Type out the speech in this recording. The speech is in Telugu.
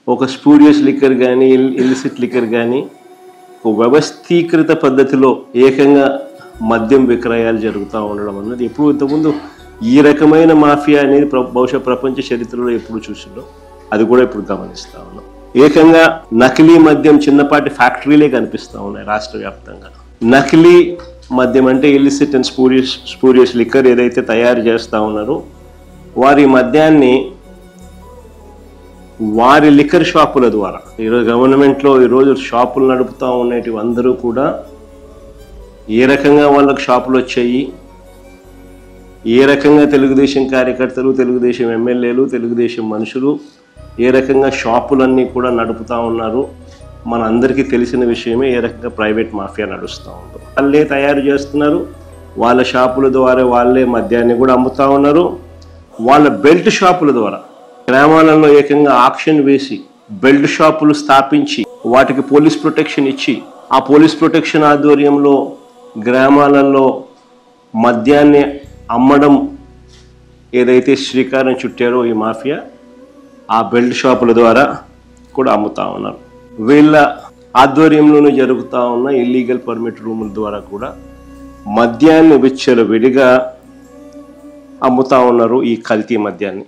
ఒక స్పూరియస్ లిక్కర్ కానీ ఇల్లిసిట్ లిక్కర్ కానీ ఒక వ్యవస్థీకృత పద్ధతిలో ఏకంగా మద్యం విక్రయాలు జరుగుతూ ఉండడం అన్నది ఎప్పుడు ఇంతకుముందు ఈ రకమైన మాఫియా అనేది బహుశా ప్రపంచ చరిత్రలో ఎప్పుడు చూసిందో అది కూడా ఇప్పుడు గమనిస్తూ ఉన్నాం. ఏకంగా నకిలీ మద్యం చిన్నపాటి ఫ్యాక్టరీలే కనిపిస్తూ ఉన్నాయి రాష్ట్ర వ్యాప్తంగా. నకిలీ మద్యం అంటే ఇల్లిసిట్ అండ్ స్పూరియస్ లిక్కర్ ఏదైతే తయారు చేస్తూ ఉన్నారో వారి మద్యాన్ని వారి లిక్కర్ షాపుల ద్వారా ఈరోజు గవర్నమెంట్లో ఈరోజు షాపులు నడుపుతూ ఉండేటివి అందరూ కూడా ఏ రకంగా వాళ్ళకు షాపులు వచ్చాయి, ఏ రకంగా తెలుగుదేశం కార్యకర్తలు, తెలుగుదేశం ఎమ్మెల్యేలు, తెలుగుదేశం మనుషులు ఏ రకంగా షాపులన్నీ కూడా నడుపుతూ ఉన్నారు మన అందరికీ తెలిసిన విషయమే. ఏ రకంగా ప్రైవేట్ మాఫియా నడుస్తూ ఉంది. వాళ్ళే తయారు చేస్తున్నారు, వాళ్ళ షాపుల ద్వారా వాళ్ళే మద్యాన్ని కూడా అమ్ముతూ ఉన్నారు. వాళ్ళ బెల్ట్ షాపుల ద్వారా గ్రామాలలో ఏకంగా ఆక్షన్ వేసి బెల్ట్ షాపులు స్థాపించి వాటికి పోలీస్ ప్రొటెక్షన్ ఇచ్చి ఆ పోలీస్ ప్రొటెక్షన్ ఆధ్వర్యంలో గ్రామాలలో మద్యాన్ని అమ్మడం ఏదైతే శ్రీకారం చుట్టారో ఈ మాఫియా ఆ బెల్ట్ షాపుల ద్వారా కూడా అమ్ముతూ ఉన్నారు. వీళ్ళ ఆధ్వర్యంలోనూ జరుగుతూ ఉన్న ఇల్లీగల్ పర్మిట్ రూముల ద్వారా కూడా మద్యాన్ని విచ్చలవిడిగా అమ్ముతూ ఉన్నారు, ఈ కల్తీ మద్యాన్ని.